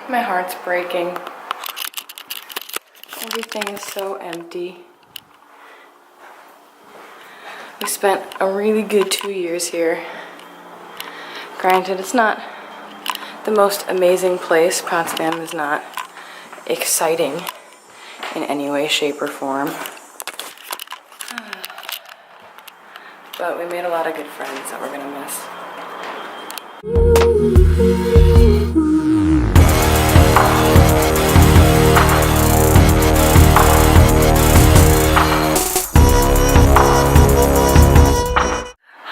My heart's breaking. Everything is so empty. We spent a really good 2 years here. Granted, it's not the most amazing place. Potsdam is not exciting in any way, shape, or form. But we made a lot of good friends that we're gonna miss.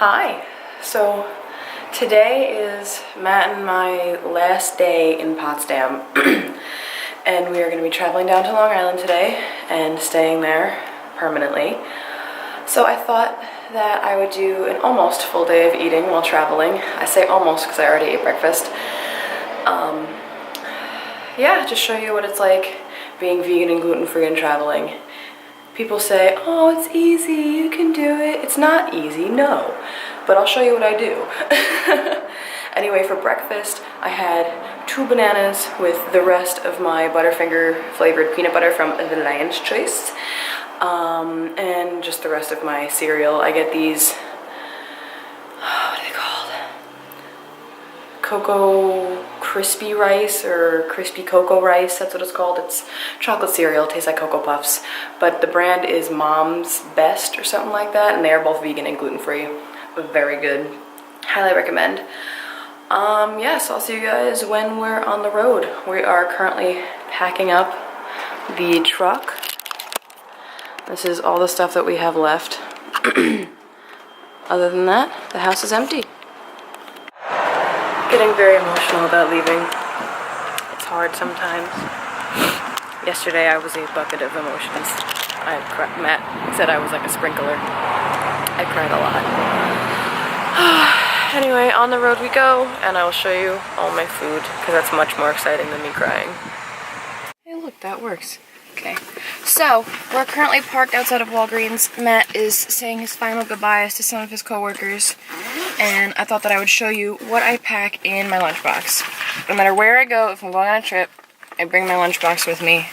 Hi, so today is Matt and my last day in Potsdam and we are going to be traveling down to Long Island today and staying there permanently. So I thought that I would do an almost full day of eating while traveling. I say almost because I already ate breakfast. Yeah, just show you what it's like being vegan and gluten-free and traveling. People say, oh, it's easy, you can do it. It's not easy, no, but I'll show you what I do. Anyway, for breakfast, I had 2 bananas with the rest of my Butterfinger flavored peanut butter from the Lion's Choice, and just the rest of my cereal. I get these, what are they called? Cocoa crispy rice or crispy cocoa rice, that's what it's called. It's chocolate cereal, tastes like Cocoa Puffs, but the brand is Mom's Best or something like that, and they are both vegan and gluten-free. Very good, highly recommend. Yeah, so I'll see you guys when we're on the road. We are currently packing up the truck. This is all the stuff that we have left. Other than that, the house is empty. Getting very emotional about leaving. It's hard sometimes. Yesterday I was a bucket of emotions. Matt said I was like a sprinkler. I cried a lot. Anyway, on the road we go, and I will show you all my food, because that's much more exciting than me crying. Hey look, that works. Okay, so we're currently parked outside of Walgreens. Matt is saying his final goodbyes to some of his coworkers, and I thought that I would show you what I pack in my lunchbox. No matter where I go, if I'm going on a trip, I bring my lunchbox with me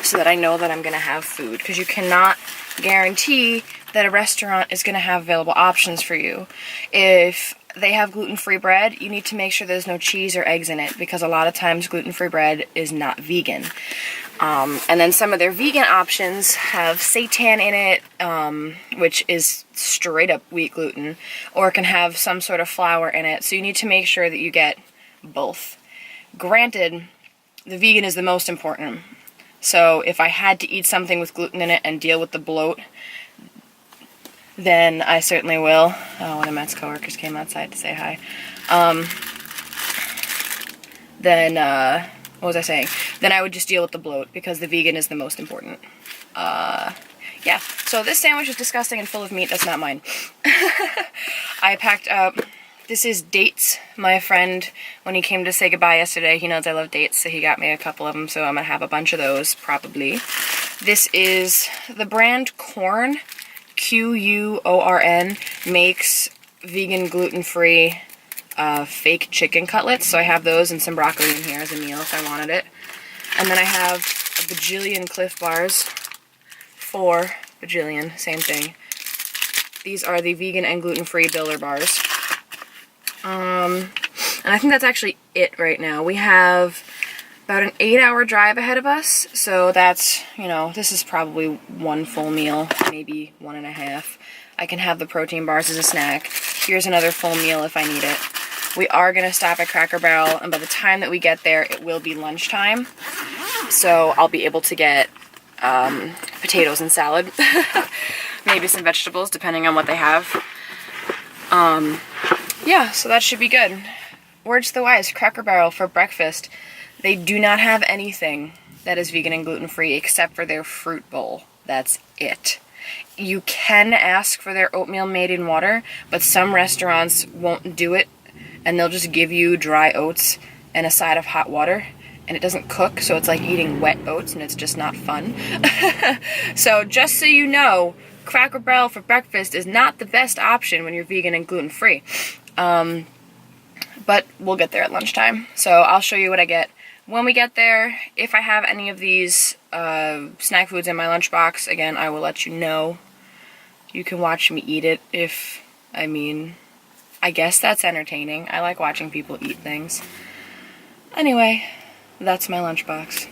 so that I know that I'm going to have food, because you cannot guarantee that a restaurant is going to have available options for you. If they have gluten-free bread, you need to make sure there's no cheese or eggs in it, because a lot of times gluten-free bread is not vegan. And then some of their vegan options have seitan in it, which is straight up wheat gluten, or it can have some sort of flour in it, so you need to make sure that you get both. Granted, the vegan is the most important, so if I had to eat something with gluten in it and deal with the bloat, then I certainly will. Oh, one of Matt's coworkers came outside to say hi. What was I saying? Then I would just deal with the bloat, because the vegan is the most important. Yeah, so this sandwich is disgusting and full of meat. That's not mine. I packed up, this is dates. My friend, when he came to say goodbye yesterday, he knows I love dates, so he got me a couple of them, so I'm going to have a bunch of those, probably. This is the brand Quorn, Quorn, makes vegan, gluten-free fake chicken cutlets, so I have those and some broccoli in here as a meal if I wanted it. And then I have a bajillion Cliff Bars, 4 bajillion, same thing. These are the vegan and gluten-free Builder Bars. And I think that's actually it right now. We have about an 8-hour drive ahead of us, so that's, you know, this is probably 1 full meal, maybe 1.5. I can have the protein bars as a snack. Here's another full meal if I need it. We are going to stop at Cracker Barrel, and by the time that we get there, it will be lunchtime, so I'll be able to get potatoes and salad, maybe some vegetables, depending on what they have. Yeah, so that should be good. Words to the wise, Cracker Barrel for breakfast. They do not have anything that is vegan and gluten-free except for their fruit bowl. That's it. You can ask for their oatmeal made in water, but some restaurants won't do it, and they'll just give you dry oats and a side of hot water, and it doesn't cook, so it's like eating wet oats, and it's just not fun. So just so you know, Cracker Barrel for breakfast is not the best option when you're vegan and gluten-free. But we'll get there at lunchtime. So I'll show you what I get when we get there, if I have any of these snack foods in my lunchbox, again, I will let you know. You can watch me eat it if, I mean, I guess that's entertaining. I like watching people eat things. Anyway, that's my lunchbox.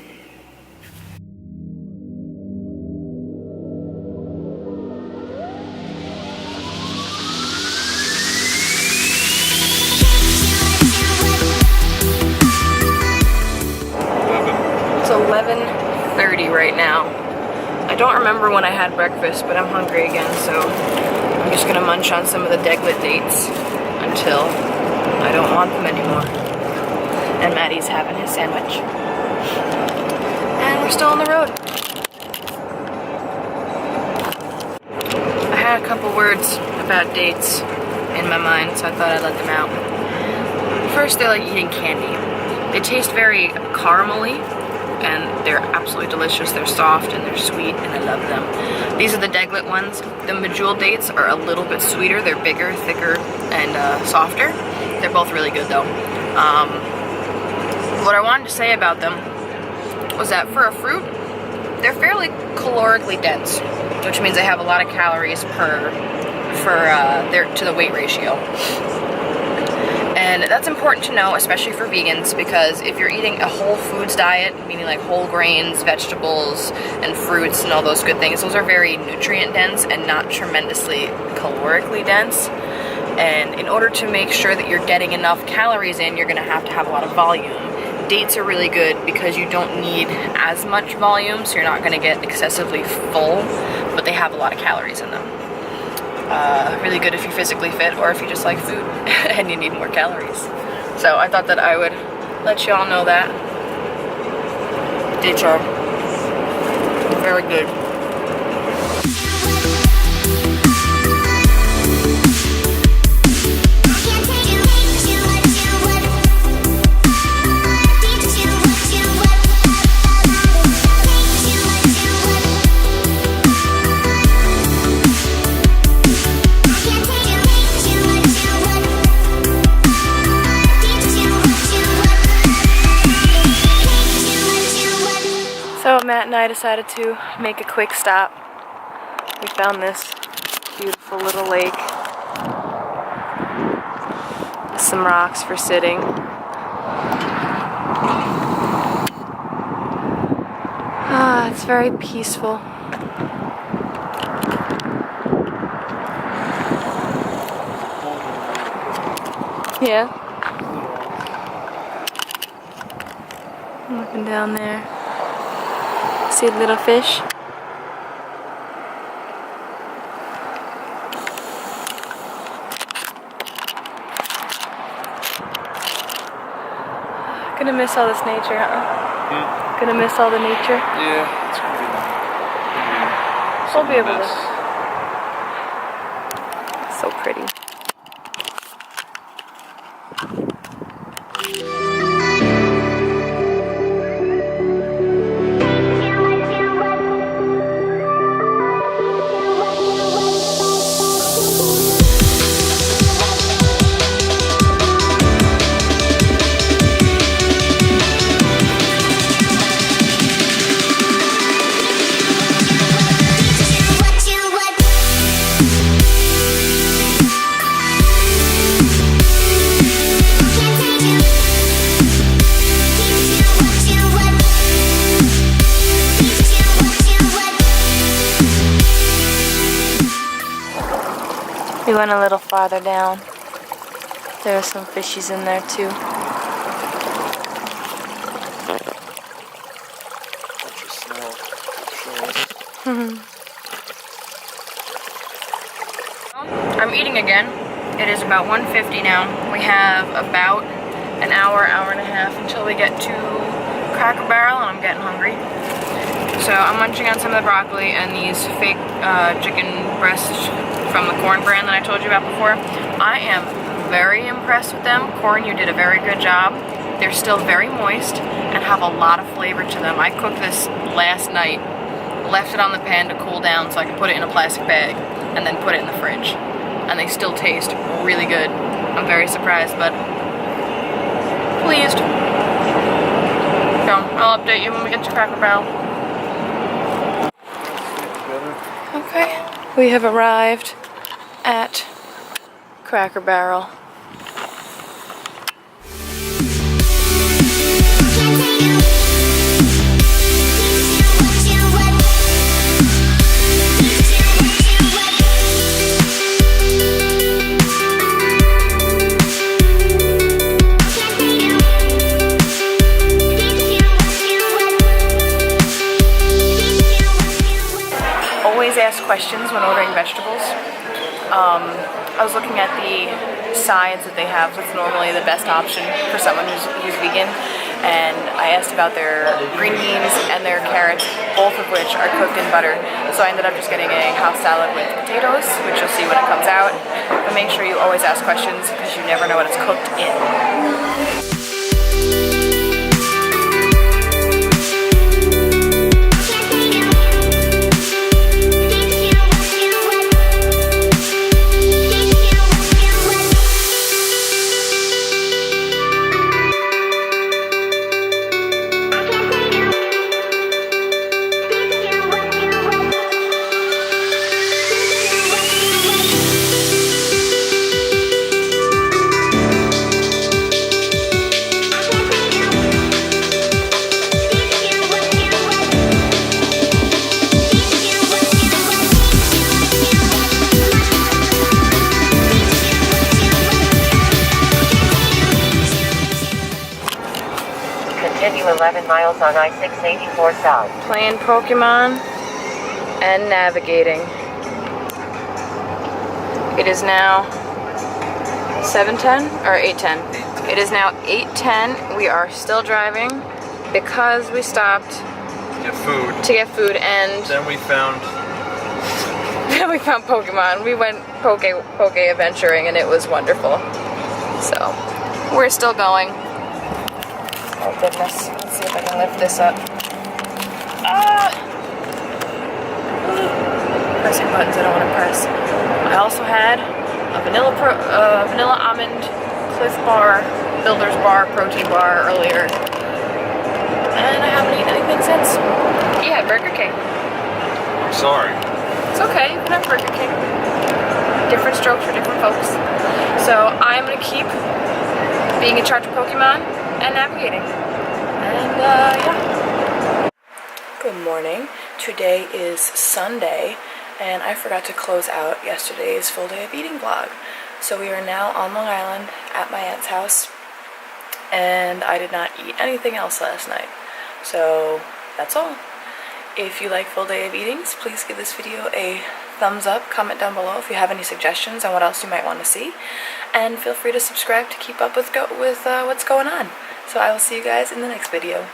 It's 11:30 right now. I don't remember when I had breakfast, but I'm hungry again, so I'm just gonna munch on some of the deglet dates until I don't want them anymore. And Maddie's having his sandwich. And we're still on the road. I had a couple words about dates in my mind, so I thought I'd let them out. First, they're like eating candy. They taste very caramely, and they're absolutely delicious. They're soft and they're sweet, and I love them. These are the deglet ones. The medjool dates are a little bit sweeter. They're bigger, thicker, and softer. They're both really good though. What I wanted to say about them was that for a fruit, they're fairly calorically dense, which means they have a lot of calories to the weight ratio. And that's important to know, especially for vegans, because if you're eating a whole foods diet, meaning like whole grains, vegetables, and fruits, and all those good things, those are very nutrient dense and not tremendously calorically dense. And in order to make sure that you're getting enough calories in, you're gonna have to have a lot of volume. Dates are really good because you don't need as much volume, so you're not gonna get excessively full, but they have a lot of calories in them. Really good if you're physically fit or if you just like food and you need more calories. So I thought that I would let you all know that. Dates are very good. So Matt and I decided to make a quick stop. We found this beautiful little lake. Some rocks for sitting. Ah, it's very peaceful. Yeah. Looking down there. See a little fish? Gonna miss all this nature, huh? Gonna miss all the nature? Yeah, it's gonna be We'll be able to. So pretty. We went a little farther down. There are some fishies in there too. I'm eating again. It is about 1:50 now. We have about an hour, hour and a half until we get to Cracker Barrel, and I'm getting hungry. So I'm munching on some of the broccoli and these fake chicken breasts from the Corn brand that I told you about before. I am very impressed with them. Corn, you did a very good job. They're still very moist and have a lot of flavor to them. I cooked this last night, left it on the pan to cool down so I could put it in a plastic bag and then put it in the fridge. And they still taste really good. I'm very surprised, but pleased. I'll update you when we get to Cracker Barrel. Okay, we have arrived at Cracker Barrel. Always ask questions when ordering vegetables. I was looking at the sides that they have. That's normally the best option for someone who's vegan. And I asked about their green beans and their carrots, both of which are cooked in butter. So I ended up just getting a house salad with potatoes, which you'll see when it comes out. But make sure you always ask questions because you never know what it's cooked in. Continue 11 miles on I-684 south. Playing Pokemon and navigating. It is now 7:10 or 8:10. It is now 8:10. We are still driving because we stopped to get food and then we found Pokemon. We went poke adventuring and it was wonderful. So we're still going. Oh goodness, let's see if I can lift this up. Pressing buttons I don't want to press. I also had a vanilla almond Cliff Bar, Builder's Bar, protein bar earlier. And I haven't eaten anything since. You had Burger King. I'm sorry. It's okay, you can have Burger King. Different strokes for different folks. So I'm going to keep being in charge of Pokemon and navigating. And yeah. Good morning. Today is Sunday and I forgot to close out yesterday's full day of eating vlog. So we are now on Long Island at my aunt's house and I did not eat anything else last night. So that's all. If you like full day of eatings, please give this video a thumbs up, comment down below if you have any suggestions on what else you might want to see, and feel free to subscribe to keep up with what's going on. So I will see you guys in the next video.